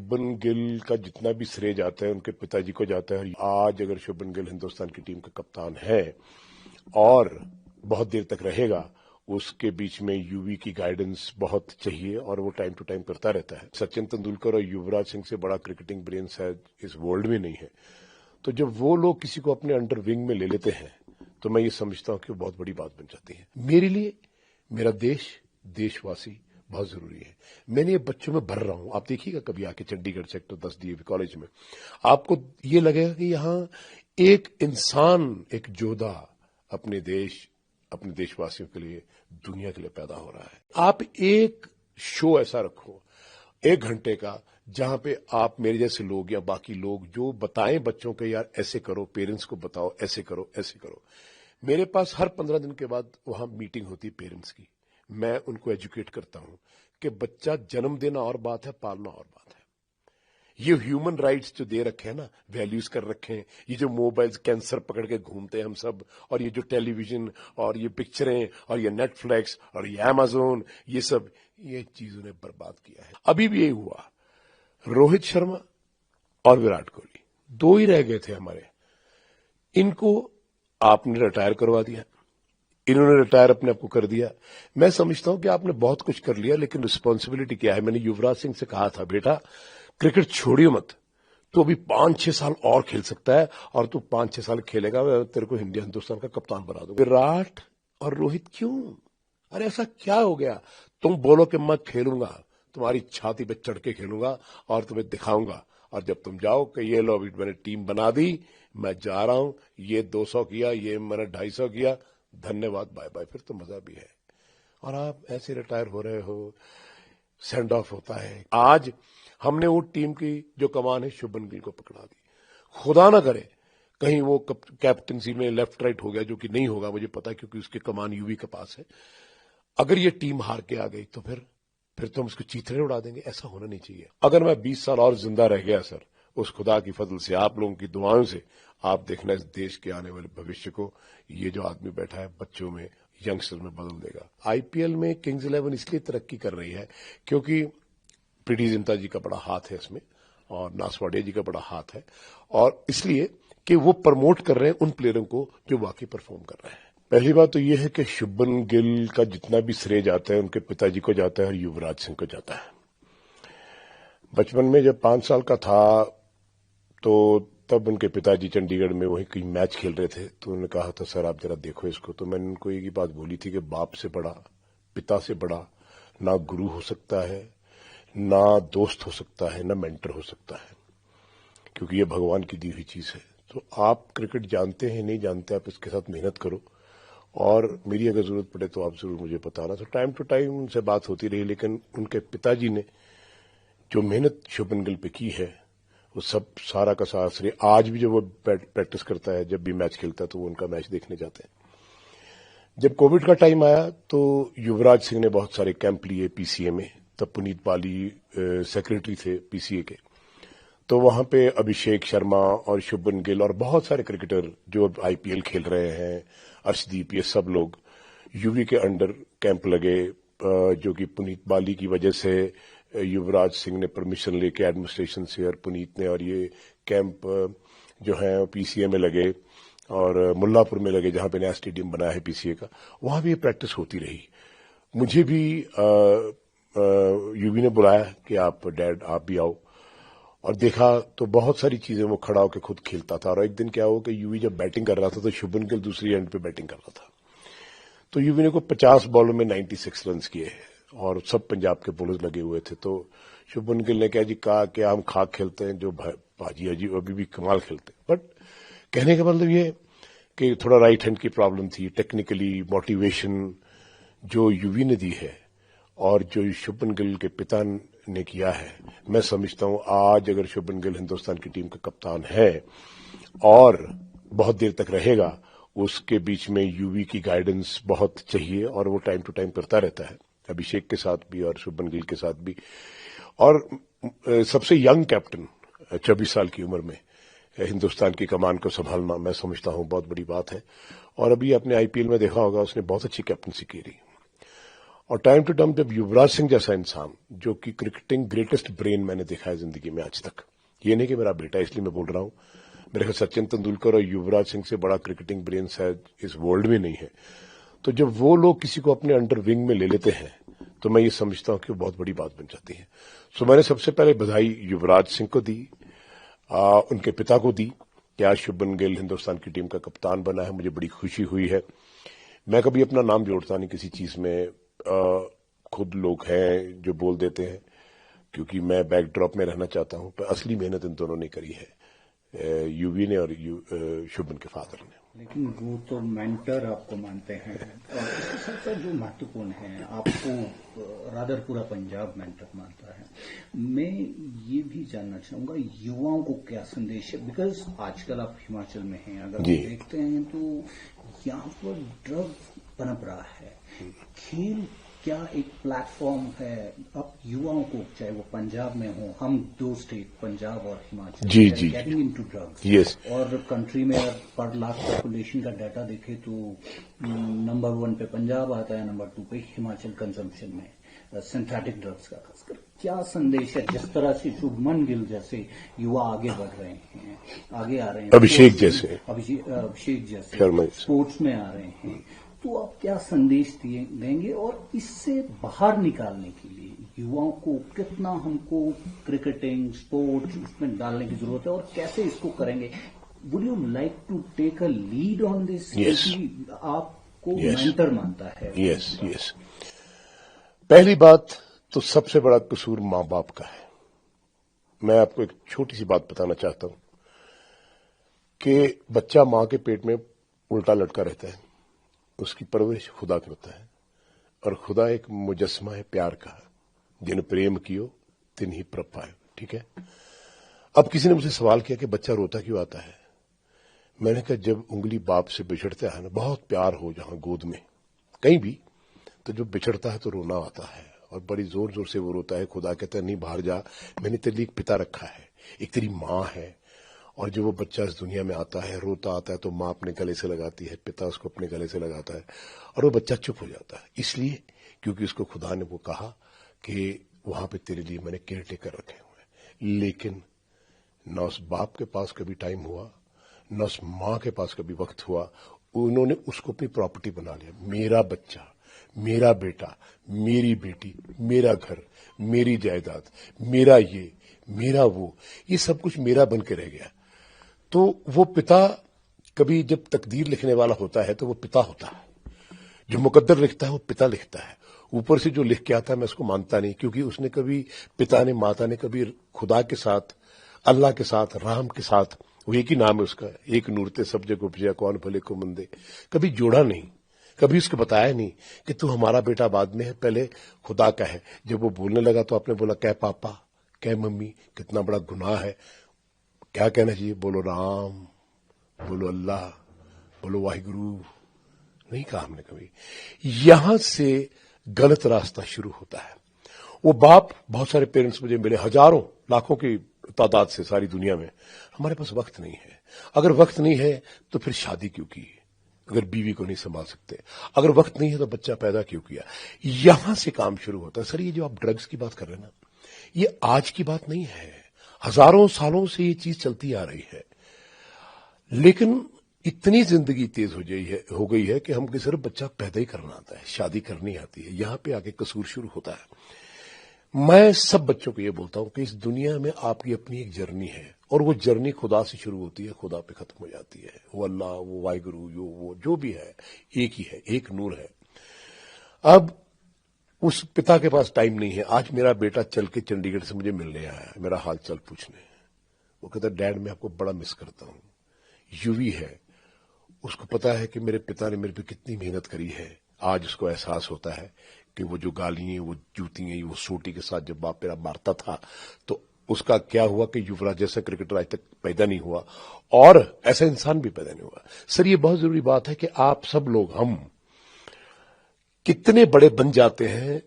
शुभमन गिल का जितना भी श्रेय जाता है उनके पिताजी को जाता है। आज अगर शुभमन गिल हिंदुस्तान की टीम का कप्तान है और बहुत देर तक रहेगा, उसके बीच में यूवी की गाइडेंस बहुत चाहिए और वो टाइम टू टाइम करता रहता है। सचिन तेंदुलकर और युवराज सिंह से बड़ा क्रिकेटिंग ब्रेन शायद इस वर्ल्ड में नहीं है। तो जब वो लोग किसी को अपने अंडर विंग में ले लेते हैं तो मैं ये समझता हूं कि वो बहुत बड़ी बात बन जाती है। मेरे लिए मेरा देश, देशवासी बहुत जरूरी है। मैंने ये बच्चों में भर रहा हूं। आप देखिएगा कभी आके चंडीगढ़ सेक्टर 10 डीएवी कॉलेज में, आपको ये लगेगा कि यहां एक इंसान, एक जोधा अपने देश, अपने देशवासियों के लिए, दुनिया के लिए पैदा हो रहा है। आप एक शो ऐसा रखो 1 घंटे का, जहां पे आप मेरे जैसे लोग या बाकी लोग जो बताएं बच्चों को, यार ऐसे करो, पेरेंट्स को बताओ, ऐसे करो, ऐसे करो। मेरे पास हर 15 दिन के बाद वहां मीटिंग होती पेरेंट्स की। मैं उनको एजुकेट करता हूं कि बच्चा जन्म देना और बात है, पालना और बात है। ये ह्यूमन राइट्स जो दे रखे हैं ना, वैल्यूज कर रखे हैं, ये जो मोबाइल कैंसर पकड़ के घूमते हैं हम सब, और ये जो टेलीविजन और ये पिक्चरें और ये नेटफ्लिक्स और ये अमेज़न, ये सब, ये चीजों ने बर्बाद किया है। अभी भी यही हुआ, रोहित शर्मा और विराट कोहली 2 ही रह गए थे हमारे। इनको आपने रिटायर करवा दिया, इन्होंने रिटायर अपने आप को कर दिया। मैं समझता हूं कि आपने बहुत कुछ कर लिया, लेकिन रिस्पॉन्सिबिलिटी क्या है। मैंने युवराज सिंह से कहा था, बेटा क्रिकेट छोड़ियो मत, तो अभी 5-6 साल और खेल सकता है, और तू 5-6 साल खेलेगा, मैं तेरे को हिंदुस्तान का कप्तान बना दूंगा। विराट और रोहित क्यों? अरे ऐसा क्या हो गया? तुम बोलो कि मैं खेलूंगा, तुम्हारी छाती पे चढ़ के खेलूंगा और तुम्हें दिखाऊंगा, और जब तुम जाओ कि ये लो मैंने टीम बना दी, मैं जा रहा हूं, ये 200 किया, ये मैंने 250 किया, धन्यवाद, बाय बाय, फिर तो मजा भी है। और आप ऐसे रिटायर हो रहे हो, सेंड ऑफ होता है। आज हमने वो टीम की जो कमान है शुभमन गिल को पकड़ा दी। खुदा ना करे कहीं वो कैप्टनसी में लेफ्ट राइट हो गया, जो कि नहीं होगा मुझे पता है, क्योंकि उसके कमान यूवी के पास है। अगर ये टीम हार के आ गई तो फिर तो हम उसको चीथड़े उड़ा देंगे। ऐसा होना नहीं चाहिए। अगर मैं 20 साल और जिंदा रह गया सर, उस खुदा की फजल से, आप लोगों की दुआओं से, आप देखना इस देश के आने वाले भविष्य को ये जो आदमी बैठा है बच्चों में, यंगस्टर में बदल देगा। आईपीएल में किंग्स 11 इसलिए तरक्की कर रही है क्योंकि प्रीति जिंटा जी का बड़ा हाथ है इसमें, और नासवाडिया जी का बड़ा हाथ है, और इसलिए कि वो प्रमोट कर रहे हैं उन प्लेयरों को जो वाकई परफॉर्म कर रहे हैं। पहली बात तो यह है कि शुभमन गिल का जितना भी श्रेय जाता है उनके पिताजी को जाता है और युवराज सिंह को जाता है। बचपन में जब 5 साल का था तो तब उनके पिताजी चंडीगढ़ में वही कोई मैच खेल रहे थे, तो उन्होंने कहा था सर आप जरा देखो इसको। तो मैंने उनको एक ही बात बोली थी कि बाप से बड़ा, पिता से बड़ा ना गुरु हो सकता है, ना दोस्त हो सकता है, ना मेंटर हो सकता है, क्योंकि ये भगवान की दी हुई चीज है। तो आप क्रिकेट जानते हैं नहीं जानते, आप इसके साथ मेहनत करो, और मेरी अगर जरूरत पड़े तो आप जरूर मुझे बताना। तो टाइम टू टाइम उनसे बात होती रही, लेकिन उनके पिताजी ने जो मेहनत शुभमन गिल पे की है, वो सब सारा का सारा श्रेय आज भी जब वो प्रैक्टिस करता है, जब भी मैच खेलता है तो वो उनका मैच देखने जाते हैं। जब कोविड का टाइम आया तो युवराज सिंह ने बहुत सारे कैंप लिए पीसीए में, तब पुनीत पाली सेक्रेटरी थे पीसीए के, तो वहां पे अभिषेक शर्मा और शुभमन गिल और बहुत सारे क्रिकेटर जो आईपीएल खेल रहे हैं, अर्शदीप, ये सब लोग यूवी के अंडर कैंप लगे, जो कि पुनीत बाली की वजह से युवराज सिंह ने परमिशन लेके एडमिनिस्ट्रेशन से और पुनीत ने, और ये कैंप जो है पीसीए में लगे और मुल्लापुर में लगे, जहां पे नया स्टेडियम बना है पीसीए का, वहां भी ये प्रैक्टिस होती रही। मुझे भी यूवी ने बुलाया कि आप डैड आप भी आओ, और देखा तो बहुत सारी चीजें वो खड़ा होकर खुद खेलता था। और एक दिन क्या हुआ कि यूवी जब बैटिंग कर रहा था तो शुभमन गिल दूसरी एंड पे बैटिंग कर रहा था, तो यूवी ने को 50 बॉलों में 96 रन किए और सब पंजाब के बॉलर्स लगे हुए थे। तो शुभमन गिल ने क्या जी कहा कि हम खाक खेलते हैं, जो भाजी अजी अभी भी कमाल खेलते हैं। बट कहने का मतलब ये कि थोड़ा राइट हैंड की प्रॉब्लम थी, टेक्निकली मोटिवेशन जो यूवी ने दी है और जो शुभमन गिल के पिता ने किया है, मैं समझता हूं आज अगर शुभमन गिल हिंदुस्तान की टीम का कप्तान है और बहुत देर तक रहेगा, उसके बीच में यूवी की गाइडेंस बहुत चाहिए, और वो टाइम टू टाइम करता रहता है, अभिषेक के साथ भी और शुभमन गिल के साथ भी। और सबसे यंग कैप्टन 24 साल की उम्र में हिंदुस्तान की कमान को संभालना, मैं समझता हूं बहुत बड़ी बात है। और अभी आपने आईपीएल में देखा होगा, उसने बहुत अच्छी कैप्टनसी की रही। और टाइम टू टाइम जब युवराज सिंह जैसा इंसान, जो कि क्रिकेटिंग ग्रेटेस्ट ब्रेन मैंने देखा है जिंदगी में आज तक, ये नहीं कि मेरा बेटा इसलिए मैं बोल रहा हूं, मेरे ख्याल सचिन तेंदुलकर और युवराज सिंह से बड़ा क्रिकेटिंग ब्रेन शायद इस वर्ल्ड में नहीं है। तो जब वो लोग किसी को अपने अंडर विंग में ले लेते हैं तो मैं ये समझता हूं कि वो बहुत बड़ी बात बन जाती है। सो मैंने सबसे पहले बधाई युवराज सिंह को दी, उनके पिता को दी कि आज शुभमन गिल हिंदुस्तान की टीम का कप्तान बना है। मुझे बड़ी खुशी हुई है। मैं कभी अपना नाम जोड़ता नहीं किसी चीज में, खुद लोग हैं जो बोल देते हैं, क्योंकि मैं बैकड्रॉप में रहना चाहता हूं, पर असली मेहनत इन दोनों ने करी है, यूवी ने और शुभमन के फादर ने। लेकिन वो तो मेंटर आपको मानते हैं, और इसके साथ साथ जो महत्वपूर्ण है, आपको रादर पूरा पंजाब मेंटर मानता है। मैं ये भी जानना चाहूंगा युवाओं को क्या संदेश है, बिकॉज आजकल आप हिमाचल में हैं, अगर देखते हैं तो यहाँ पर ड्रग पनप रहा है। खेल क्या एक प्लेटफॉर्म है अब युवाओं को, चाहे वो पंजाब में हो, हम दो स्टेट पंजाब और Himachal, getting into drugs. Yes. और कंट्री में पर लाख पॉपुलेशन का डाटा देखे तो नंबर 1 पे पंजाब आता है, नंबर 2 पे हिमाचल कंजम्पशन में सिंथेटिक ड्रग्स का। खासकर क्या संदेश है, जिस तरह से शुभमन गिल जैसे युवा आगे बढ़ रहे हैं, आगे आ रहे हैं, अभिषेक जैसे स्पोर्ट्स में आ रहे हैं, तो आप क्या संदेश देंगे, और इससे बाहर निकालने के लिए युवाओं को कितना हमको क्रिकेटिंग स्पोर्ट्स उसमें डालने की जरूरत है, और कैसे इसको करेंगे? Would you like to take a lead on this? आपको मेंटर मानता है। यस। पहली बात तो सबसे बड़ा कसूर मां बाप का है। मैं आपको एक छोटी सी बात बताना चाहता हूं कि बच्चा मां के पेट में उल्टा लटका रहता है, उसकी परवरिश खुदा करता है, और खुदा एक मुजस्मा है प्यार का, जिन प्रेम कियो तिन ही प्रभ पायो। ठीक है। अब किसी ने मुझसे सवाल किया कि बच्चा रोता क्यों आता है? मैंने कहा जब उंगली बाप से बिछड़ता है ना, बहुत प्यार हो जहां गोद में कहीं भी, तो जब बिछड़ता है तो रोना आता है, और बड़ी जोर जोर से वो रोता है। खुदा कहता है नहीं बाहर जा, मैंने तेरे लिए एक पिता रखा है, एक तेरी मां है। और जब वो बच्चा इस दुनिया में आता है, रोता आता है, तो मां अपने गले से लगाती है, पिता उसको अपने गले से लगाता है, और वो बच्चा चुप हो जाता है। इसलिए क्योंकि उसको खुदा ने वो कहा कि वहां पे तेरे लिए मैंने केयर टेकर रखे हुए हैं। लेकिन न उस बाप के पास कभी टाइम हुआ, न उस मां के पास कभी वक्त हुआ। उन्होंने उसको अपनी प्रॉपर्टी बना लिया। मेरा बच्चा, मेरा बेटा, मेरी बेटी, मेरा घर, मेरी जायदाद, मेरा ये, मेरा वो, ये सब कुछ मेरा बन के रह गया। तो वो पिता कभी जब तकदीर लिखने वाला होता है तो वो पिता होता है, जो मुकद्दर लिखता है वो पिता लिखता है। ऊपर से जो लिख के आता है मैं उसको मानता नहीं, क्योंकि उसने कभी, पिता ने, माता ने कभी खुदा के साथ, अल्लाह के साथ, राम के साथ, वो एक ही नाम है उसका, एक नूरते सब जग उपजया कौन भले को मंदे, कभी जोड़ा नहीं, कभी उसको बताया नहीं कि तू हमारा बेटा बाद में है, पहले खुदा का है। जब वो बोलने लगा तो आपने बोला कह पापा, कह मम्मी, कितना बड़ा गुनाह है, क्या कहना चाहिए? बोलो राम, बोलो अल्लाह, बोलो वाहिगुरु। नहीं कहा हमने कभी। यहां से गलत रास्ता शुरू होता है। वो बाप, बहुत सारे पेरेंट्स मुझे मिले, हजारों लाखों की तादाद से सारी दुनिया में। हमारे पास वक्त नहीं है। अगर वक्त नहीं है तो फिर शादी क्यों की? अगर बीवी को नहीं संभाल सकते, अगर वक्त नहीं है तो बच्चा पैदा क्यों किया? यहां से काम शुरू होता है। सर ये जो आप ड्रग्स की बात कर रहे हैं ना, ये आज की बात नहीं है, हजारों सालों से ये चीज चलती आ रही है। लेकिन इतनी जिंदगी तेज हो गई है कि हमको सिर्फ बच्चा पैदा ही करना आता है, शादी करनी आती है। यहां पे आके कसूर शुरू होता है। मैं सब बच्चों को ये बोलता हूं कि इस दुनिया में आपकी अपनी एक जर्नी है, और वो जर्नी खुदा से शुरू होती है, खुदा पे खत्म हो जाती है। वो अल्लाह, वो वाहिगुरु, वो जो भी है, एक ही है, एक नूर है। अब उस पिता के पास टाइम नहीं है। आज मेरा बेटा चल के चंडीगढ़ से मुझे मिलने आया, मेरा हाल चाल पूछने। वो कहता डैड मैं आपको बड़ा मिस करता हूं। यूवी है, उसको पता है कि मेरे पिता ने मेरे पे कितनी मेहनत करी है। आज उसको एहसास होता है कि वो जो गालियां, वो जूतियां, वो सोटी के साथ जब बाप मेरा मारता था, तो उसका क्या हुआ कि युवराज जैसा क्रिकेटर आज तक पैदा नहीं हुआ, और ऐसा इंसान भी पैदा नहीं हुआ। सर ये बहुत जरूरी बात है कि आप सब लोग, हम कितने बड़े बन जाते हैं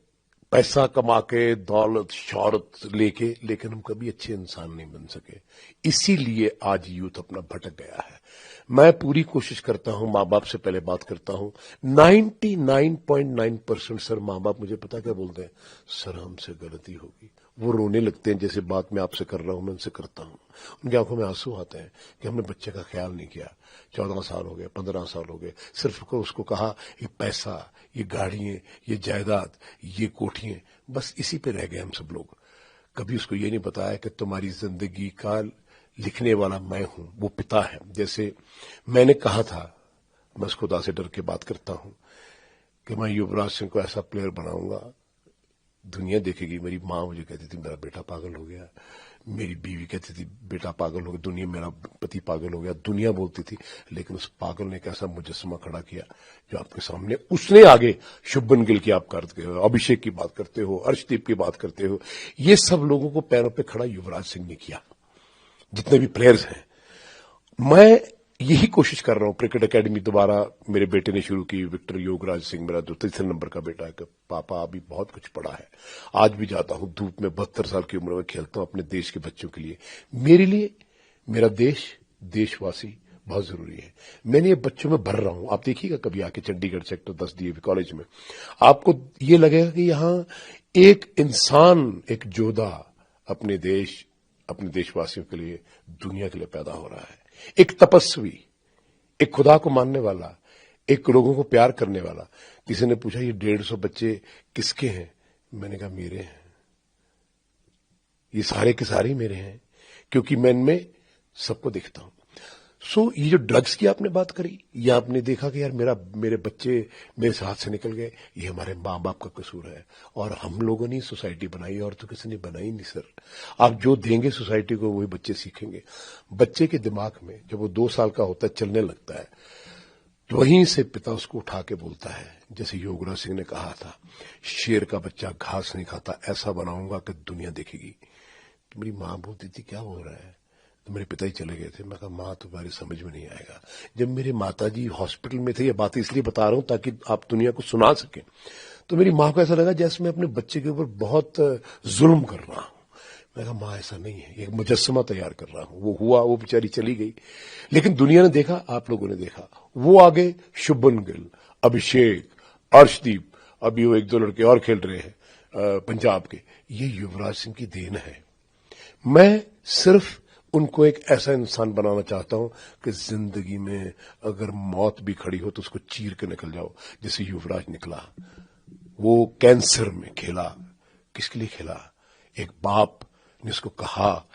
पैसा कमा के, दौलत शौहरत लेके, लेकिन हम कभी अच्छे इंसान नहीं बन सके। इसीलिए आज यूथ अपना भटक गया है। मैं पूरी कोशिश करता हूं, माँ बाप से पहले बात करता हूं। 99.9% सर माँ बाप मुझे पता क्या बोलते हैं, सर हमसे गलती होगी। वो रोने लगते हैं, जैसे बात मैं आपसे कर रहा हूं मैं उनसे करता हूं। उनकी आंखों में आंसू आते हैं कि हमने बच्चे का ख्याल नहीं किया। 14 साल हो गए, 15 साल हो गए, सिर्फ उसको कहा ये पैसा, ये गाड़ियां, ये जायदाद, ये कोठियां, बस इसी पे रह गए हम सब लोग। कभी उसको ये नहीं बताया कि तुम्हारी जिंदगी का लिखने वाला मैं हूं, वो पिता है। जैसे मैंने कहा था, मैं उस खुदा से डर के बात करता हूं कि मैं युवराज सिंह को ऐसा प्लेयर बनाऊंगा, दुनिया देखेगी। मेरी माँ मुझे कहती थी मेरा बेटा पागल हो गया, मेरी बीवी कहती थी बेटा पागल हो गया, दुनिया मेरा पति पागल हो गया, दुनिया बोलती थी। लेकिन उस पागल ने एक ऐसा मुजस्समा खड़ा किया जो आपके सामने, उसने आगे शुभमन गिल की आप करते हो, अभिषेक की बात करते हो, अर्शदीप की बात करते हो, ये सब लोगों को पैरों पे खड़ा युवराज सिंह ने किया। जितने भी प्लेयर्स हैं, मैं यही कोशिश कर रहा हूं। क्रिकेट एकेडमी दोबारा मेरे बेटे ने शुरू की, विक्टर योगराज सिंह मेरा जो 3 नंबर का बेटा है, कि पापा अभी बहुत कुछ पढ़ा है। आज भी जाता हूं धूप में, 72 साल की उम्र में खेलता हूं अपने देश के बच्चों के लिए। मेरे लिए मेरा देश, देशवासी बहुत जरूरी है। मैंने ये बच्चों में भर रहा हूं। आप देखिएगा कभी आके चंडीगढ़ सेक्टर 10 डीएवी कॉलेज में, आपको ये लगेगा कि यहां एक इंसान, एक योद्धा अपने देश, अपने देशवासियों के लिए, दुनिया के लिए पैदा हो रहा है। एक तपस्वी, एक खुदा को मानने वाला, एक लोगों को प्यार करने वाला। किसी ने पूछा ये 150 बच्चे किसके हैं, मैंने कहा मेरे हैं। ये सारे के सारे मेरे हैं, क्योंकि मैं इनमें सबको देखता हूं। सो ये जो ड्रग्स की आपने बात करी, ये आपने देखा कि यार मेरे बच्चे मेरे हाथ से निकल गए, ये हमारे माँ बाप का कसूर है। और हम लोगों ने सोसाइटी बनाई, और तो किसी ने बनाई नहीं सर। आप जो देंगे सोसाइटी को वही बच्चे सीखेंगे। बच्चे के दिमाग में जब वो 2 साल का होता है, चलने लगता है, तो वहीं से पिता उसको उठा के बोलता है, जैसे योगराज सिंह ने कहा था, शेर का बच्चा घास नहीं खाता, ऐसा बनाऊंगा कि दुनिया देखेगी। तो मेरी माँ बोलती थी क्या हो रहा है, तो मेरे पिता ही चले गए थे। मैं कहा माँ तुम्हारी समझ में नहीं आएगा। जब मेरे माताजी हॉस्पिटल में थे, ये बात इसलिए बता रहा हूं ताकि आप दुनिया को सुना सकें, तो मेरी माँ को ऐसा लगा जैसे मैं अपने बच्चे के ऊपर बहुत जुल्म कर रहा हूं। मैं कहा माँ ऐसा नहीं है, एक मुजस्समा तैयार कर रहा हूं। वो हुआ, वो बेचारी चली गई, लेकिन दुनिया ने देखा, आप लोगों ने देखा। वो आगे शुभमन गिल, अभिषेक, अर्शदीप, अभी वो 1-2 लड़के और खेल रहे हैं पंजाब के, ये युवराज सिंह की देन है। मैं सिर्फ उनको एक ऐसा इंसान बनाना चाहता हूं कि जिंदगी में अगर मौत भी खड़ी हो तो उसको चीर के निकल जाओ, जैसे युवराज निकला। वो कैंसर में खेला, किसके लिए खेला? एक बाप ने उसको कहा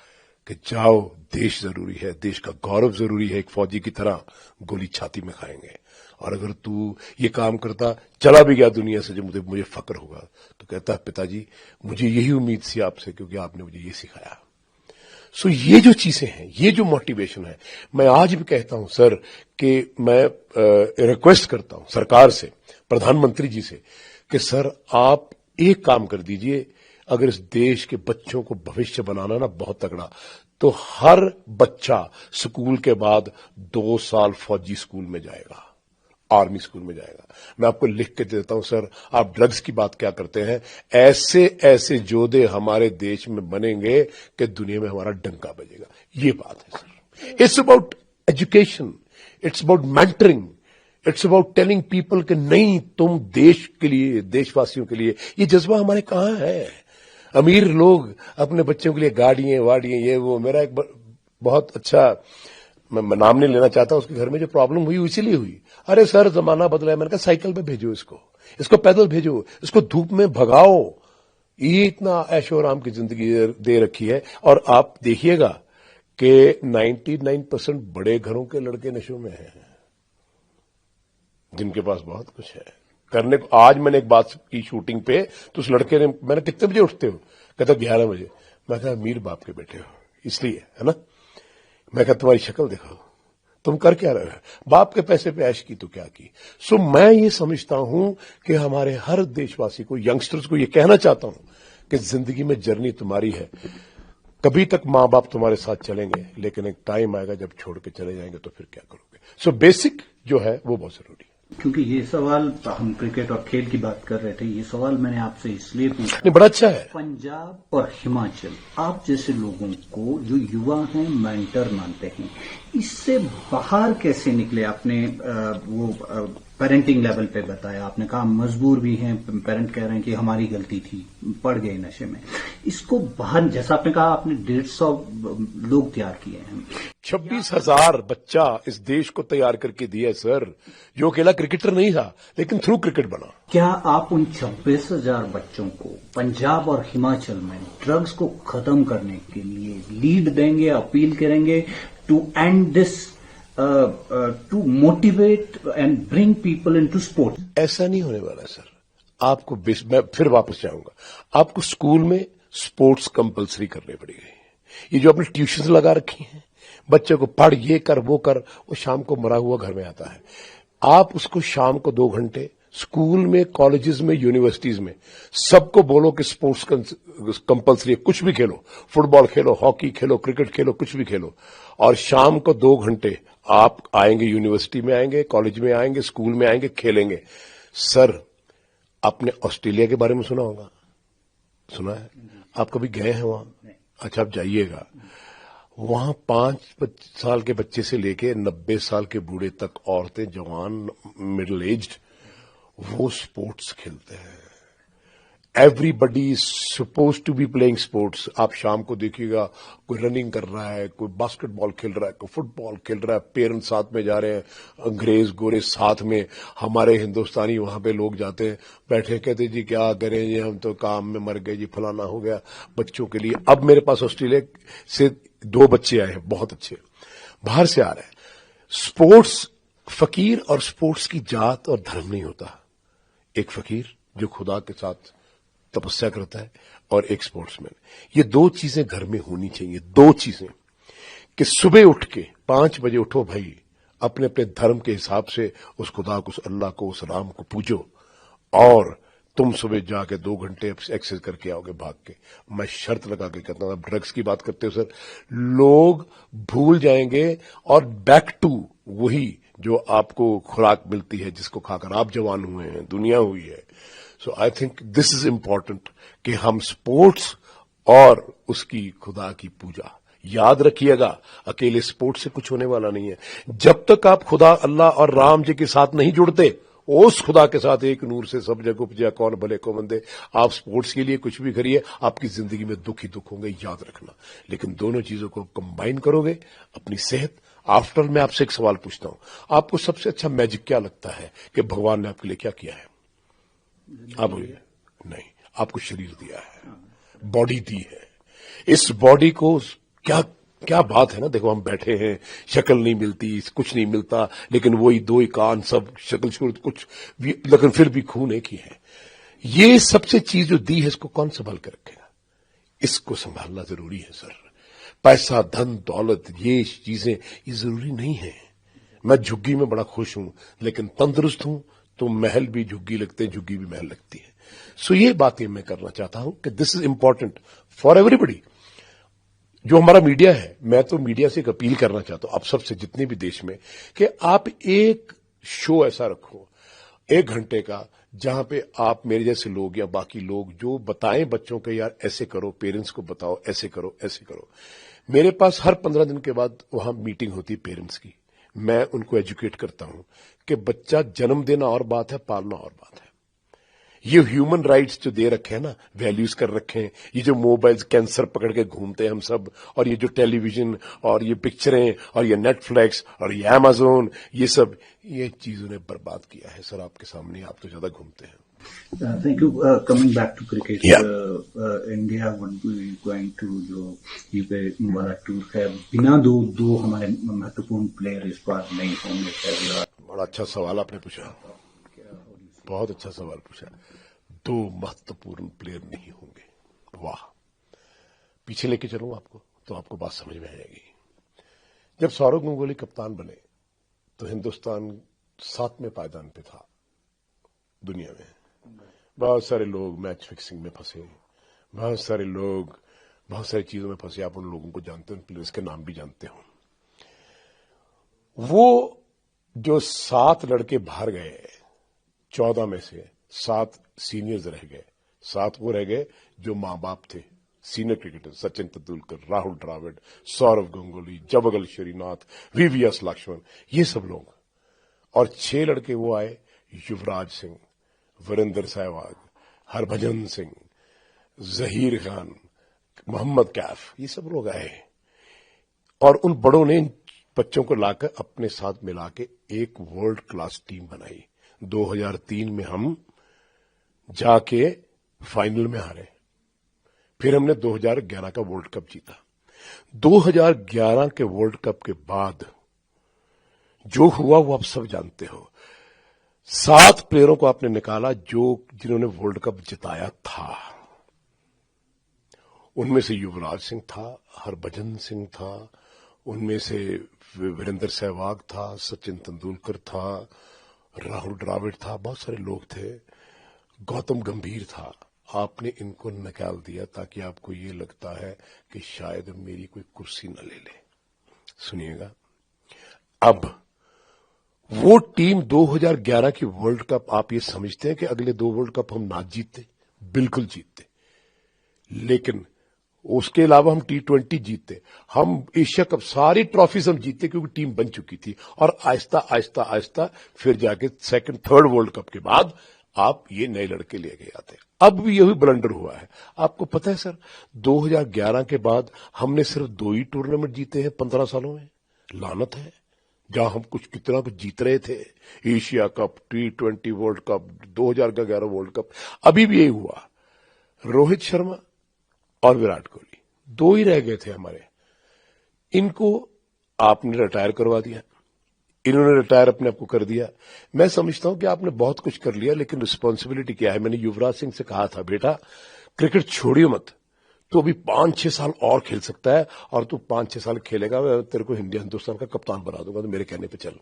कि जाओ, देश जरूरी है, देश का गौरव जरूरी है, एक फौजी की तरह गोली छाती में खाएंगे। और अगर तू ये काम करता, चला भी गया दुनिया से, जो मुझे फक्र होगा। तो कहता है पिताजी मुझे यही उम्मीद थी आपसे, क्योंकि आपने मुझे ये सिखाया। सो ये जो चीजें हैं, ये जो मोटिवेशन है, मैं आज भी कहता हूं सर कि मैं रिक्वेस्ट करता हूं सरकार से, प्रधानमंत्री जी से, कि सर आप एक काम कर दीजिए। अगर इस देश के बच्चों को भविष्य बनाना ना बहुत तगड़ा, तो हर बच्चा स्कूल के बाद 2 साल फौजी स्कूल में जाएगा, आर्मी स्कूल में जाएगा। मैं आपको लिख के देता हूं सर। आप ड्रग्स की बात क्या करते हैं, ऐसे ऐसे योद्धे हमारे देश में बनेंगे कि दुनिया में हमारा डंका बजेगा। ये बात है sir. It's about education, it's about mentoring, it's about telling people कि नहीं, तुम देश के लिए, देशवासियों के लिए। ये जज्बा हमारे कहां है? अमीर लोग अपने बच्चों के लिए गाड़ियां वाड़ियां, ये वो। मेरा एक बहुत अच्छा, मैं नाम नहीं लेना चाहता, उसके घर में जो प्रॉब्लम हुई इसीलिए हुई। अरे सर जमाना बदला है। मैंने कहा साइकिल पे भेजो इसको पैदल भेजो, इसको धूप में भगाओ। ये इतना ऐशो आराम की जिंदगी दे रखी है। और आप देखिएगा कि 99% बड़े घरों के लड़के नशों में हैं, जिनके पास बहुत कुछ है करने को। आज मैंने एक बात की शूटिंग पे, तो उस लड़के ने, मैंने कितने बजे उठते हो, कहता 11 बजे। मैं कहा अमीर बाप के बेटे हो इसलिए, है ना। मैं कहा तुम्हारी शक्ल देखो, तुम कर क्या रहे हो? बाप के पैसे पे ऐश की तो क्या की। सो मैं ये समझता हूं कि हमारे हर देशवासी को, यंगस्टर्स को ये कहना चाहता हूं कि जिंदगी में जर्नी तुम्हारी है। कभी तक मां बाप तुम्हारे साथ चलेंगे, लेकिन एक टाइम आएगा जब छोड़ के चले जाएंगे, तो फिर क्या करोगे? सो बेसिक जो है वो बहुत जरूरी है। क्योंकि ये सवाल, हम क्रिकेट और खेल की बात कर रहे थे, ये सवाल मैंने आपसे इसलिए पूछा। नहीं, बड़ा अच्छा है। पंजाब और हिमाचल, आप जैसे लोगों को जो युवा हैं मेंटर मानते हैं, इससे बाहर कैसे निकले? आपने वो पेरेंटिंग लेवल पे बताया, आपने कहा मजबूर भी हैं, पेरेंट कह रहे हैं कि हमारी गलती थी, पड़ गए नशे में। इसको बाहर, जैसा आपने कहा, आपने 150 लोग तैयार किए हैं। 26,000 बच्चा इस देश को तैयार करके दिया है सर, जो अकेला क्रिकेटर नहीं था लेकिन थ्रू क्रिकेट बना। क्या आप उन 26,000 बच्चों को पंजाब और हिमाचल में ड्रग्स को खत्म करने के लिए लीड देंगे, अपील करेंगे to end this, to motivate and bring people into sports? ऐसा नहीं होने वाला सर। आपको मैं फिर वापस जाऊंगा, आपको स्कूल में स्पोर्ट्स कंपलसरी करने पड़ेगी। ये जो आपने ट्यूशन लगा रखी हैं, बच्चे को पढ़, ये कर वो कर, वो शाम को मरा हुआ घर में आता है। आप उसको शाम को 2 घंटे स्कूल में, कॉलेजेस में, यूनिवर्सिटीज में सबको बोलो कि स्पोर्ट्स कंपलसरी है। कुछ भी खेलो, फुटबॉल खेलो, हॉकी खेलो, क्रिकेट खेलो, कुछ भी खेलो, और शाम को 2 घंटे आप आएंगे, यूनिवर्सिटी में आएंगे, कॉलेज में आएंगे, स्कूल में आएंगे, खेलेंगे। सर, आपने ऑस्ट्रेलिया के बारे में सुना होगा, सुना है? आप कभी गए हैं वहां? अच्छा, आप जाइएगा। वहां 5 साल के बच्चे से लेके 90 साल के बूढ़े तक, औरतें, जवान, मिडिल एज्ड, वो स्पोर्ट्स खेलते हैं। Everybody is suppose to be playing sports. आप शाम को देखिएगा, कोई रनिंग कर रहा है, कोई बास्केटबॉल खेल रहा है, कोई फुटबॉल खेल रहा है, पेरेंट्स साथ में जा रहे हैं, अंग्रेज गोरे साथ में। हमारे हिंदुस्तानी वहां पे लोग जाते हैं, बैठे, कहते जी क्या करें जी, हम तो काम में मर गए जी, फलाना हो गया बच्चों के लिए। अब मेरे पास ऑस्ट्रेलिया से 2 बच्चे आए हैं, बहुत अच्छे, बाहर से आ रहे हैं। स्पोर्ट्स, फकीर और स्पोर्ट्स की जात और धर्म नहीं होता। एक फकीर जो खुदा के साथ तपस्या करता है, और एक स्पोर्ट्समैन। ये 2 चीजें घर में होनी चाहिए। 2 चीजें, कि सुबह उठ के 5 बजे उठो भाई, अपने अपने धर्म के हिसाब से उस खुदा को, उस अल्लाह को, उस राम को पूजो, और तुम सुबह जाके 2 घंटे एक्सरसाइज करके आओगे भाग के। मैं शर्त लगा के कहता हूं, अब ड्रग्स की बात करते हो सर, लोग भूल जाएंगे और बैक टू वही जो आपको खुराक मिलती है, जिसको खाकर आप जवान हुए हैं, दुनिया हुई है। So I think this is important कि हम स्पोर्ट्स और उसकी खुदा की पूजा, याद रखिएगा, अकेले स्पोर्ट्स से कुछ होने वाला नहीं है। जब तक आप खुदा, अल्लाह और राम जी के साथ नहीं जुड़ते, उस खुदा के साथ एक नूर से सब जग उपजा, कौन भले को मंदे। आप स्पोर्ट्स के लिए कुछ भी करिए, आपकी जिंदगी में दुख ही दुख होंगे, याद रखना। लेकिन दोनों चीजों को कंबाइन करोगे, अपनी सेहत। आफ्टर मैं आपसे एक सवाल पूछता हूं, आपको सबसे अच्छा मैजिक क्या लगता है कि भगवान ने आपके लिए क्या किया है? आप बोलिए। नहीं, आपको शरीर दिया है, बॉडी दी है। इस बॉडी को क्या क्या बात है ना, देखो हम बैठे हैं, शक्ल नहीं मिलती, कुछ नहीं मिलता, लेकिन वही 2 ही कान, सब शक्ल सूरत कुछ भी, लेकिन फिर भी खून एक ही है। ये सबसे चीज जो दी है, इसको कौन संभाल के रखेगा? इसको संभालना जरूरी है सर। पैसा, धन, दौलत, ये चीजें ये जरूरी नहीं है। मैं झुग्गी में बड़ा खुश हूं, लेकिन तंदुरुस्त हूं तो महल भी झुग्गी लगते हैं, झुग्गी भी महल लगती है। सो ये बातें मैं करना चाहता हूं कि this is important for everybody. जो हमारा मीडिया है, मैं तो मीडिया से एक अपील करना चाहता हूं आप सबसे, जितने भी देश में, कि आप एक शो ऐसा रखो 1 घंटे का, जहां पे आप मेरे जैसे लोग या बाकी लोग जो बताएं बच्चों को, यार ऐसे करो, पेरेंट्स को बताओ, ऐसे करो, ऐसे करो। मेरे पास हर 15 दिन के बाद वहां मीटिंग होती है पेरेंट्स की। मैं उनको एजुकेट करता हूं कि बच्चा जन्म देना और बात है, पालना और बात है। ये ह्यूमन राइट्स जो दे रखे हैं ना, वैल्यूज कर रखे हैं, ये जो मोबाइल्स कैंसर पकड़ के घूमते हैं हम सब, और ये जो टेलीविजन और ये पिक्चरें और ये नेटफ्लिक्स और ये अमेज़न, ये सब, ये चीजों ने बर्बाद किया है सर आपके सामने। आप तो ज्यादा घूमते हैं। Thank you. Coming back to cricket, Yeah. India would be going to जो यूके वाला टूर है, बिना दो हमारे महत्वपूर्ण प्लेयर इस बार नहीं होंगे। बड़ा अच्छा सवाल आपने पूछा, बहुत अच्छा सवाल पूछा। 2 महत्वपूर्ण प्लेयर नहीं होंगे, वाह। पीछे लेके चलूं आपको तो आपको बात समझ में आ जाएगी। जब सौरव गंगुली कप्तान बने तो हिंदुस्तान 7वें पायदान पे था दुनिया में। बहुत सारे लोग मैच फिक्सिंग में फंसे, बहुत सारे लोग बहुत सारी चीजों में फंसे। आप उन लोगों को जानते हो, उन प्लेयर्स के नाम भी जानते हो। वो जो 7 लड़के बाहर गए, 14 में से 7 सीनियर्स रह गए, 7 वो रह गए जो मां बाप थे, senior cricketer, Sachin Tendulkar, Rahul Dravid, Sourav Ganguly, Javagal Srinath, VVS Laxman, ये सब लोग। और 6 लड़के वो आए, युवराज सिंह, वीरेंद्र सहवाग, हरभजन सिंह, जहीर खान, मोहम्मद कैफ, ये सब लोग आए। और उन बड़ों ने इन बच्चों को लाकर अपने साथ मिला के एक वर्ल्ड क्लास टीम बनाई। 2003 में हम जाके फाइनल में हारे, फिर हमने 2011 का वर्ल्ड कप जीता। 2011 के वर्ल्ड कप के बाद जो हुआ वो आप सब जानते हो। 7 प्लेयरों को आपने निकाला जिन्होंने वर्ल्ड कप जिताया था। उनमें से युवराज सिंह था, हरभजन सिंह था, उनमें से वीरेंद्र सहवाग था, सचिन तेंदुलकर था, राहुल द्रविड़ था, बहुत सारे लोग थे, गौतम गंभीर था। आपने इनको निकाल दिया ताकि आपको ये लगता है कि शायद मेरी कोई कुर्सी न ले ले। सुनिएगा, अब वो टीम 2011 की वर्ल्ड कप, आप ये समझते हैं कि अगले 2 वर्ल्ड कप हम ना जीतते? बिल्कुल जीतते, लेकिन उसके अलावा हम T20 जीतते, हम एशिया कप, सारी ट्रॉफीज हम जीतते क्योंकि टीम बन चुकी थी। और आहिस्ता आहिस्ता आहिस्ता फिर जाके 2nd 3rd वर्ल्ड कप के बाद आप ये नए लड़के ले गए आते। अब भी यही ब्लंडर हुआ है। आपको पता है सर, 2011 के बाद हमने सिर्फ 2 ही टूर्नामेंट जीते हैं 15 सालों में। लानत है, जहां हम कितना कुछ जीत रहे थे, Asia cup, T20 world cup, 2011 world cup. अभी भी यही हुआ, रोहित शर्मा और विराट कोहली 2 ही रह गए थे हमारे। इनको आपने रिटायर करवा दिया, इन्होंने रिटायर अपने आप को कर दिया। मैं समझता हूं कि आपने बहुत कुछ कर लिया, लेकिन रिस्पॉन्सिबिलिटी क्या है? मैंने युवराज सिंह से कहा था, बेटा क्रिकेट छोड़ियो मत, तो अभी 5-6 साल और खेल सकता है, और तू 5-6 साल खेलेगा, मैं तेरे को हिंदुस्तान का कप्तान बना दूंगा, तो मेरे कहने पे चल।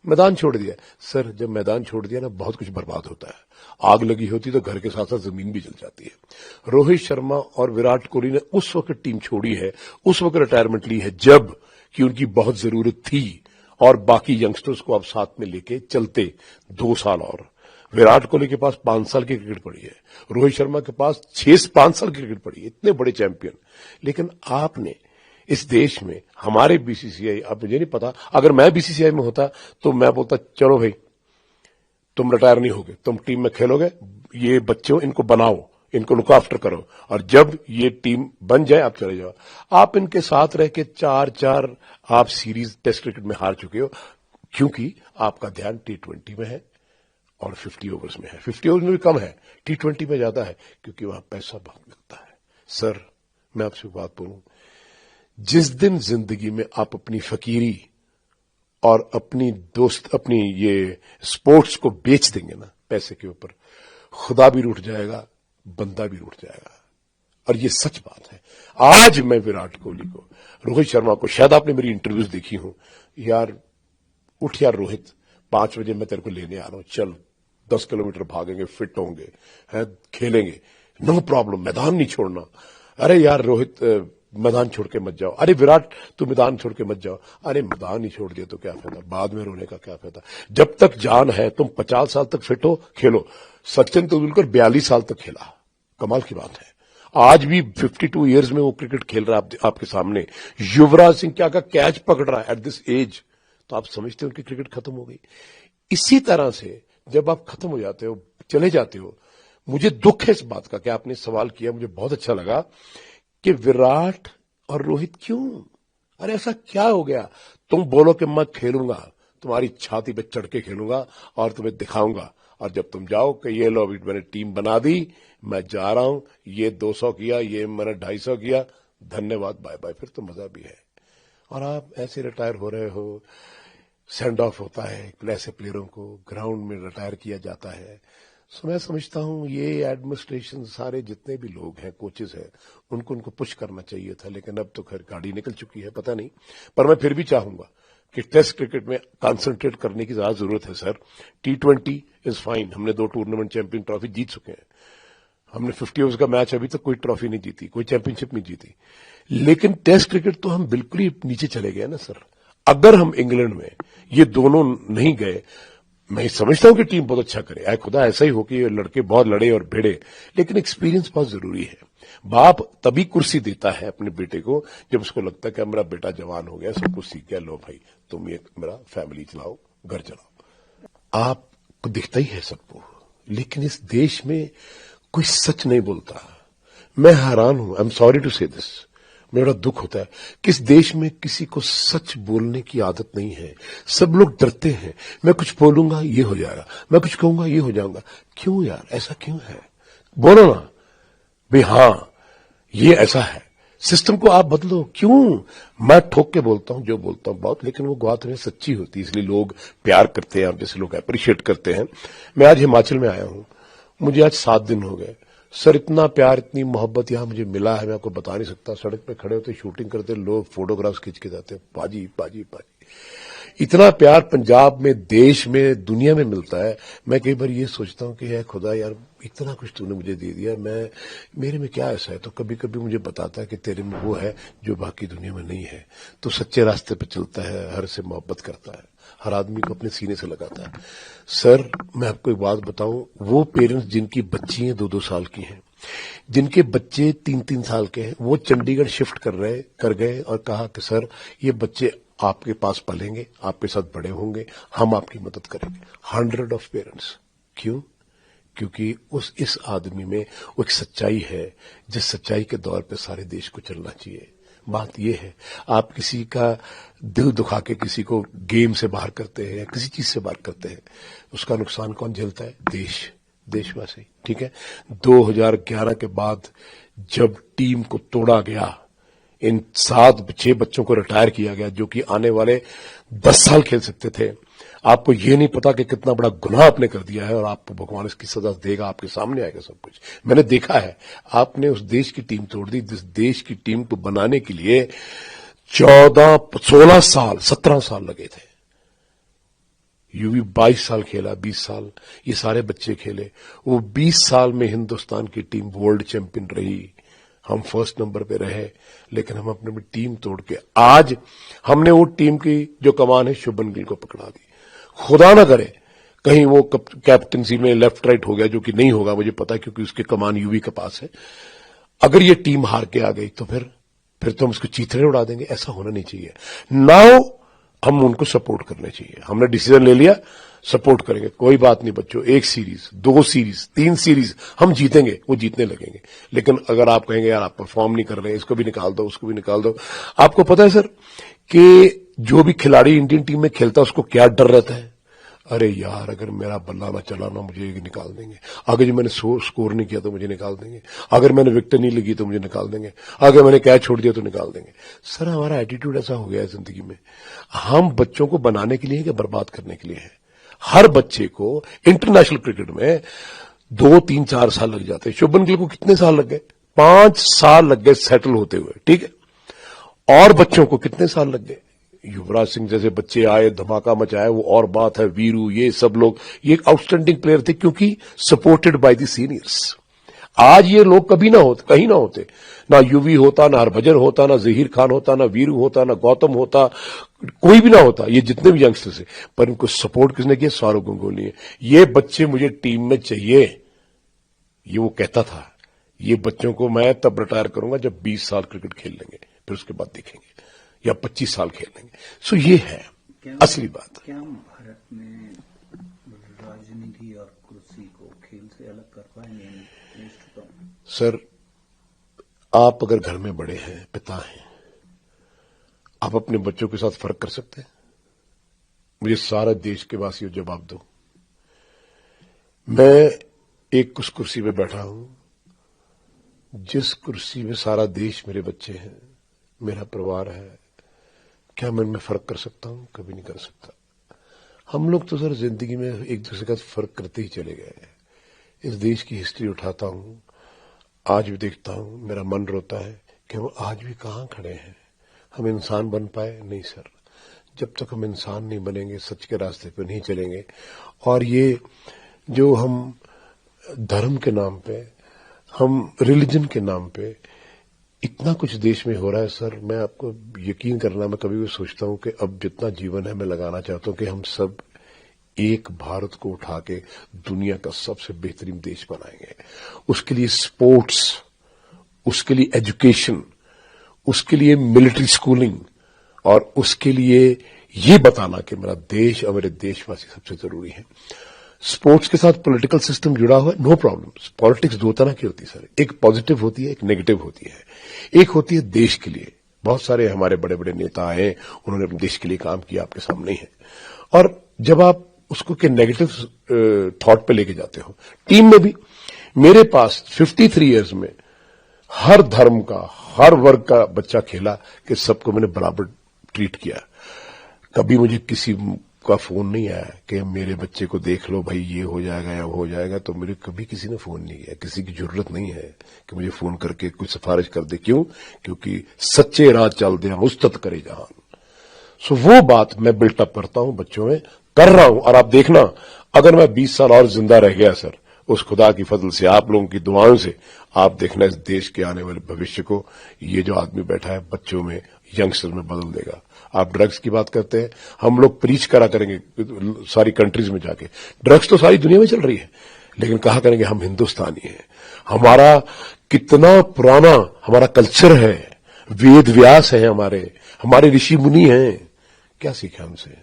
मैदान छोड़ दिया। सर, जब मैदान छोड़ दिया ना, बहुत कुछ बर्बाद होता है। आग लगी होती तो घर के साथ साथ जमीन भी जल जाती है। रोहित शर्मा और विराट कोहली ने उस वक्त टीम छोड़ी है, उस वक्त रिटायरमेंट ली है जब कि उनकी बहुत जरूरत थी, और बाकी यंगस्टर्स को आप साथ में लेके चलते 2 साल और। विराट कोहली के पास 5 साल की क्रिकेट पड़ी है, रोहित शर्मा के पास 5 साल की क्रिकेट पड़ी है, इतने बड़े चैंपियन। लेकिन आपने इस देश में, हमारे बीसीसीआई, अब मुझे नहीं पता, अगर मैं बीसीसीआई में होता तो मैं बोलता, चलो भाई तुम रिटायर नहीं होगे, तुम टीम में खेलोगे, ये बच्चों इनको बनाओ, इनको लुक आफ्टर करो, और जब ये टीम बन जाए आप चले जाओ। आप इनके साथ रह के 4-4 आप सीरीज टेस्ट क्रिकेट में हार चुके हो, क्योंकि आपका ध्यान T20 में है और 50 ओवर्स में है। 50 ओवर्स में भी कम है, T20 में ज्यादा है, क्योंकि वहां पैसा बहुत मिलता है। सर, मैं आपसे बात बोलूं, जिस दिन जिंदगी में आप अपनी फकीरी और अपनी ये स्पोर्ट्स को बेच देंगे ना पैसे के ऊपर, खुदा भी रूठ जाएगा, बंदा भी रूठ जाएगा। और ये सच बात है। आज मैं विराट कोहली को, रोहित शर्मा को, शायद आपने मेरी इंटरव्यूज देखी हो, यार उठ यार रोहित, 5 बजे मैं तेरे को लेने आ रहा हूं, चल 10 किलोमीटर भागेंगे, फिट होंगे, है, खेलेंगे, नो प्रॉब्लम, मैदान नहीं छोड़ना। अरे यार रोहित, मैदान छोड़ के मत जाओ। अरे विराट, तू मैदान छोड़ के मत जाओ। अरे मैदान ही छोड़ दिया तो क्या फायदा, बाद में रोने का क्या फायदा। जब तक जान है, तुम 50 साल तक फिट हो, खेलो। सचिन तेंदुलकर 42 साल तक खेला, कमाल की बात है। आज भी 52 इयर्स में वो क्रिकेट खेल रहा है आपके सामने। युवराज सिंह क्या का कैच पकड़ रहा है एट दिस एज, तो आप समझते हो उनकी क्रिकेट खत्म हो गई। इसी तरह से जब आप खत्म हो जाते हो, चले जाते हो, मुझे दुख है इस बात का कि आपने सवाल किया, मुझे बहुत अच्छा लगा कि विराट और रोहित क्यों, अरे ऐसा क्या हो गया? तुम बोलो कि मैं खेलूंगा, तुम्हारी छाती पे चढ़ के खेलूंगा और तुम्हें दिखाऊंगा, और जब तुम जाओ कि ये लो मैंने टीम बना दी, मैं जा रहा हूं, ये 200 किया, ये मैंने 250 किया, धन्यवाद, बाय बाय, फिर तो मजा भी है। और आप ऐसे रिटायर हो रहे हो, सेंड ऑफ होता है ऐसे प्लेयरों को, ग्राउंड में रिटायर किया जाता है। सो मैं समझता हूं ये एडमिनिस्ट्रेशन, सारे जितने भी लोग हैं, कोचेस हैं, उनको पुश करना चाहिए था, लेकिन अब तो खैर गाड़ी निकल चुकी है, पता नहीं। पर मैं फिर भी चाहूंगा कि टेस्ट क्रिकेट में कंसंट्रेट करने की ज्यादा जरूरत है सर। T20 इज फाइन, हमने 2 टूर्नामेंट चैंपियन ट्रॉफी जीत चुके हैं, हमने 50 ओवर्स का मैच अभी तक कोई ट्रॉफी नहीं जीती, कोई चैंपियनशिप नहीं जीती, लेकिन टेस्ट क्रिकेट तो हम बिल्कुल ही नीचे चले गए ना सर। अगर हम इंग्लैंड में ये दोनों नहीं गए। मैं समझता हूं कि टीम बहुत अच्छा करे, आए खुदा ऐसा ही हो कि ये लड़के बहुत लड़े और भिड़े, लेकिन एक्सपीरियंस बहुत जरूरी है। बाप तभी कुर्सी देता है अपने बेटे को जब उसको लगता है कि मेरा बेटा जवान हो गया, सब कुछ सीख गया, लो भाई तुम ये मेरा फैमिली चलाओ, घर चलाओ। आपको दिखता ही है सबको, लेकिन इस देश में कोई सच नहीं बोलता। मैं हैरान हूं, आई एम सॉरी टू से दिस, मेरा दुख होता है किस देश में किसी को सच बोलने की आदत नहीं है। सब लोग डरते हैं, मैं कुछ बोलूंगा ये हो जाएगा, मैं कुछ कहूंगा ये हो जाऊंगा। क्यों यार, ऐसा क्यों है? बोलो ना भाई, हां ये ऐसा है, सिस्टम को आप बदलो। क्यों? मैं ठोक के बोलता हूं जो बोलता हूं बहुत, लेकिन वो बात में सच्ची होती है, इसलिए लोग प्यार करते हैं, आप जैसे लोग अप्रिशिएट करते हैं। मैं आज हिमाचल में आया हूं, मुझे आज 7 दिन हो गए सर, इतना प्यार इतनी मोहब्बत यहां मुझे मिला है, मैं आपको बता नहीं सकता। सड़क पे खड़े होते, शूटिंग करते, लोग फोटोग्राफ्स खींच के जाते, पाजी पाजी पाजी। इतना प्यार पंजाब में, देश में, दुनिया में मिलता है। मैं कई बार ये सोचता हूं कि है खुदा यार, इतना कुछ तूने मुझे दे दिया, मैं मेरे में क्या ऐसा है? तो कभी कभी मुझे बताता है कि तेरे में वो है जो बाकी दुनिया में नहीं है। तो सच्चे रास्ते पे चलता है, हर से मोहब्बत करता है, हर आदमी को अपने सीने से लगाता है। सर मैं आपको एक बात बताऊं, वो पेरेंट्स जिनकी बच्ची हैं 2-2 साल की हैं, जिनके बच्चे 3-3 साल के हैं, वो चंडीगढ़ शिफ्ट कर गए और कहा कि सर ये बच्चे आपके पास पलेंगे, आपके साथ बड़े होंगे, हम आपकी मदद करेंगे। 100 ऑफ पेरेंट्स। क्यों? क्योंकि इस आदमी में वो एक सच्चाई है, जिस सच्चाई के दौर पे सारे देश को चलना चाहिए। बात यह है, आप किसी का दिल दुखा के किसी को गेम से बाहर करते हैं या किसी चीज से बाहर करते हैं, उसका नुकसान कौन झेलता है? देशवासी। ठीक है, 2011 के बाद जब टीम को तोड़ा गया, इन 7-6 बच्चों को रिटायर किया गया जो कि आने वाले 10 साल खेल सकते थे। आपको ये नहीं पता कि कितना बड़ा गुनाह आपने कर दिया है और आपको भगवान इसकी सजा देगा, आपके सामने आएगा सब कुछ। मैंने देखा है, आपने उस देश की टीम तोड़ दी जिस देश की टीम को बनाने के लिए 16 साल 17 साल लगे थे। यूवी 22 साल खेला, 20 साल ये सारे बच्चे खेले। वो 20 साल में हिंदुस्तान की टीम वर्ल्ड चैंपियन रही, हम फर्स्ट नंबर पे रहे, लेकिन हम अपने में टीम तोड़ के आज हमने वो टीम की जो कमान है शुभमन गिल को पकड़ा दी। खुदा ना करे कहीं वो कैप्टनसी में लेफ्ट राइट हो गया, जो कि नहीं होगा मुझे पता है, क्योंकि उसके कमान यूवी के पास है। अगर ये टीम हार के आ गई तो फिर तो हम उसको चीथड़े उड़ा देंगे। ऐसा होना नहीं चाहिए। नाउ हम उनको सपोर्ट करने चाहिए। हमने डिसीजन ले लिया, सपोर्ट करेंगे, कोई बात नहीं बच्चों, 1 सीरीज 2 सीरीज 3 सीरीज हम जीतेंगे, वो जीतने लगेंगे। लेकिन अगर आप कहेंगे यार आप परफॉर्म नहीं कर रहे हैं, इसको भी निकाल दो, उसको भी निकाल दो। आपको पता है सर कि जो भी खिलाड़ी इंडियन टीम में खेलता है उसको क्या डर रहता है? अरे यार अगर मेरा बल्ला ना चला ना, मुझे निकाल देंगे। अगर जो मैंने स्कोर नहीं किया तो मुझे निकाल देंगे। अगर मैंने विकेट नहीं लगी तो मुझे निकाल देंगे। अगर मैंने कैच छोड़ दिया तो निकाल देंगे। सर हमारा एटीट्यूड ऐसा हो गया है जिंदगी में। हम बच्चों को बनाने के लिए है कि बर्बाद करने के लिए है? हर बच्चे को इंटरनेशनल क्रिकेट में 2-3-4 साल लग जाते हैं। शुभमन गिल को कितने साल लग गए? 5 साल लग गए सेटल होते हुए। ठीक है, और बच्चों को कितने साल लग गए? युवराज सिंह जैसे बच्चे आए, धमाका मचाया, वो और बात है। वीरू, ये सब लोग ये आउटस्टैंडिंग प्लेयर थे क्योंकि सपोर्टेड बाय द सीनियर्स। आज ये लोग कभी ना होते, कहीं ना होते, ना यूवी होता, ना हरभजन होता, ना जहीर खान होता, ना वीरू होता, ना गौतम होता, कोई भी ना होता, ये जितने भी यंगस्टर्स है। पर इनको सपोर्ट किसने किया? सौरव गंगोली ने। ये बच्चे मुझे टीम में चाहिए, ये वो कहता था। ये बच्चों को मैं तब रिटायर करूंगा जब 20 साल क्रिकेट खेल लेंगे, फिर उसके बाद देखेंगे, या 25 साल खेल लेंगे। सो ये है असली बात। क्या भारत में राजनीति और कुर्सी को खेल से अलग कर पाएंगे? सर आप अगर घर में बड़े हैं, पिता हैं, आप अपने बच्चों के साथ फर्क कर सकते हैं? मुझे सारा देश के वासियों जवाब दो। मैं एक उस कुर्सी पे बैठा हूं जिस कुर्सी में सारा देश मेरे बच्चे हैं, मेरा परिवार है। क्या मैं इनमें फर्क कर सकता हूं? कभी नहीं कर सकता। हम लोग तो सर जिंदगी में एक दूसरे का फर्क करते ही चले गए। इस देश की हिस्ट्री उठाता हूं, आज भी देखता हूं, मेरा मन रोता है कि हम आज भी कहां खड़े हैं। हम इंसान बन पाए? नहीं सर, जब तक हम इंसान नहीं बनेंगे, सच के रास्ते पर नहीं चलेंगे। और ये जो हम धर्म के नाम पे, हम रिलीजन के नाम पे इतना कुछ देश में हो रहा है सर, मैं आपको यकीन करना, मैं कभी भी सोचता हूं कि अब जितना जीवन है मैं लगाना चाहता हूं कि हम सब एक भारत को उठा के दुनिया का सबसे बेहतरीन देश बनाएंगे। उसके लिए स्पोर्ट्स, उसके लिए एजुकेशन, उसके लिए मिलिट्री स्कूलिंग, और उसके लिए ये बताना कि मेरा देश और मेरे देशवासी सबसे जरूरी है। स्पोर्ट्स के साथ पॉलिटिकल सिस्टम जुड़ा हुआ है, नो प्रॉब्लम। पॉलिटिक्स दो तरह की होती है सर, एक पॉजिटिव होती है, एक नेगेटिव होती है। एक होती है देश के लिए, बहुत सारे हमारे बड़े बड़े नेता आए, उन्होंने अपने देश के लिए काम किया, आपके सामने ही है। और जब आप उसको के नेगेटिव थॉट पे लेके जाते हो, टीम में भी मेरे पास 53 इयर्स में हर धर्म का, हर वर्ग का बच्चा खेला कि सबको मैंने बराबर ट्रीट किया। कभी मुझे किसी का फोन नहीं आया कि मेरे बच्चे को देख लो भाई, ये हो जाएगा या वो हो जाएगा, तो मुझे कभी किसी ने फोन नहीं किया। किसी की जरूरत नहीं है कि मुझे फोन करके कुछ सिफारिश कर दे। क्यों? क्योंकि सच्चे राह चल दे उस्तत करे जहान। सो वो बात मैं बिल्टअप करता हूं, बच्चों में कर रहा हूं। और आप देखना, अगर मैं 20 साल और जिंदा रह गया सर, उस खुदा की फजल से, आप लोगों की दुआओं से, आप देखना इस देश के आने वाले भविष्य को ये जो आदमी बैठा है बच्चों में, यंगस्टर में बदल देगा। आप ड्रग्स की बात करते हैं, हम लोग प्रीच करा करेंगे सारी कंट्रीज में जाके, ड्रग्स तो सारी दुनिया में चल रही है, लेकिन कहा करेंगे हम हिंदुस्तानी हैं। हमारा कितना पुराना हमारा कल्चर है, वेद व्यास है, हमारे ऋषि मुनि हैं, क्या सीखा हमसे?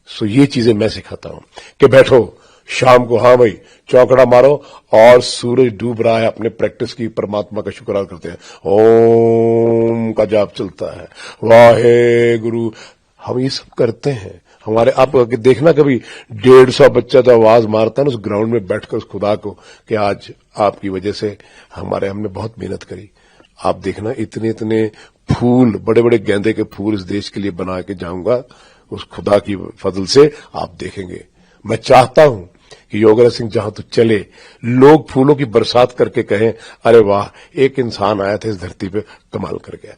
सो ये चीजें मैं सिखाता हूं कि बैठो शाम को, हाँ भाई चौकड़ा मारो, और सूरज डूब रहा है, अपने प्रैक्टिस की परमात्मा का शुक्र करते हैं, ओम का जाप चलता है, वाहे गुरु, हम ये सब करते हैं। हमारे आप देखना, कभी 150 बच्चा तो आवाज मारता है ना उस ग्राउंड में बैठकर उस खुदा को कि आज आपकी वजह से हमने बहुत मेहनत करी। आप देखना, इतने इतने फूल, बड़े बड़े गेंदे के फूल इस देश के लिए बना के जाऊंगा उस खुदा की फजल से, आप देखेंगे। मैं चाहता हूं कि योगेंद्र सिंह जहां तो चले, लोग फूलों की बरसात करके कहें, अरे वाह, एक इंसान आया था इस धरती पे, कमाल कर गया।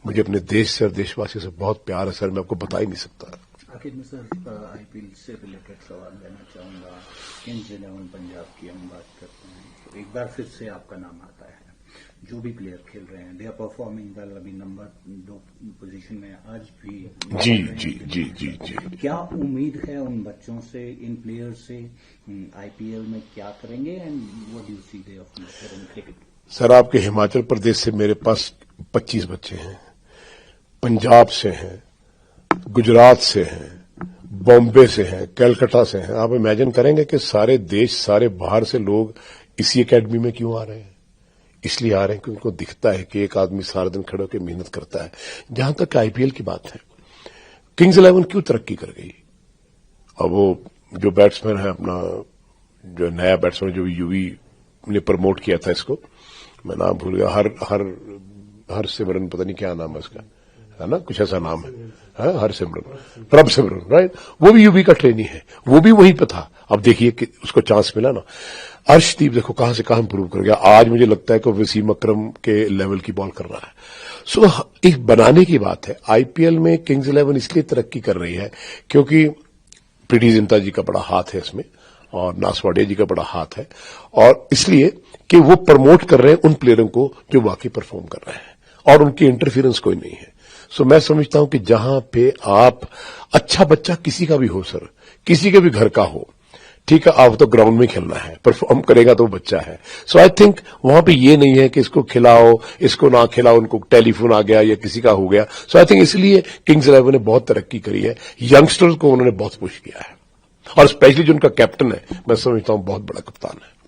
मुझे अपने देश से और देशवासियों से बहुत प्यार है सर, मैं आपको बता ही नहीं सकता। आखिर में सर, आईपीएल से रिलेटेड सवाल लेना चाहूंगा। किंग्स 11 पंजाब की हम बात करते हैं तो एक बार फिर से आपका नाम आता है। जो भी प्लेयर खेल रहे हैं, दे आर परफॉर्मिंग वेल। अभी नंबर 2 पोजीशन में आज भी जी जी जी जी जी। क्या उम्मीद है उन बच्चों से, इन प्लेयर से, आईपीएल में क्या करेंगे, and what do you see their future in cricket? Sir, आपके हिमाचल प्रदेश से मेरे पास 25 बच्चे हैं, पंजाब से हैं, गुजरात से हैं, बॉम्बे से हैं, कलकत्ता से हैं। आप इमेजिन करेंगे कि सारे देश, सारे बाहर से लोग इसी एकेडमी में क्यों आ रहे हैं? इसलिए आ रहे हैं कि उनको दिखता है कि एक आदमी सारा दिन खड़े होकर मेहनत करता है। जहां तक आईपीएल की बात है, किंग्स 11 क्यों तरक्की कर गई? अब वो जो बैट्समैन है अपना, जो नया बैट्समैन जो यूवी ने प्रमोट किया था इसको, मैं नाम भूल गया, हर सिमरन, पता नहीं क्या नाम है उसका, है ना, कुछ ऐसा नाम है, हर सिमरन, प्रभ सिमरन, राइट। वो भी यूवी का ट्रेनी है, वो भी वहीं पे था। अब देखिए कि उसको चांस मिला ना। अर्शदीप देखो कहां से कहां इंप्रूव कर गया। आज मुझे लगता है कि वसीम अकरम के लेवल की बॉल कर रहा है। सो एक बनाने की बात है। आईपीएल में किंग्स 11 इसलिए तरक्की कर रही है क्योंकि प्रीति जिंटा जी का बड़ा हाथ है इसमें, और नासवाडिया जी का बड़ा हाथ है, और इसलिए कि वो प्रमोट कर रहे हैं उन प्लेयरों को जो वाकई परफॉर्म कर रहे हैं, और उनकी इंटरफियरेंस कोई नहीं है। सो मैं समझता हूं कि जहां पे आप, अच्छा बच्चा किसी का भी हो सर, किसी के भी घर का हो, ठीक है, आप तो ग्राउंड में खेलना है, परफॉर्म करेगा तो बच्चा है। सो आई थिंक वहां पे ये नहीं है कि इसको खिलाओ, इसको ना खिलाओ, उनको टेलीफोन आ गया या किसी का हो गया। सो आई थिंक इसलिए किंग्स 11 ने बहुत तरक्की करी है, यंगस्टर्स को उन्होंने बहुत पुश किया है, और स्पेशली जो उनका कैप्टन है, मैं समझता हूं बहुत बड़ा कप्तान है।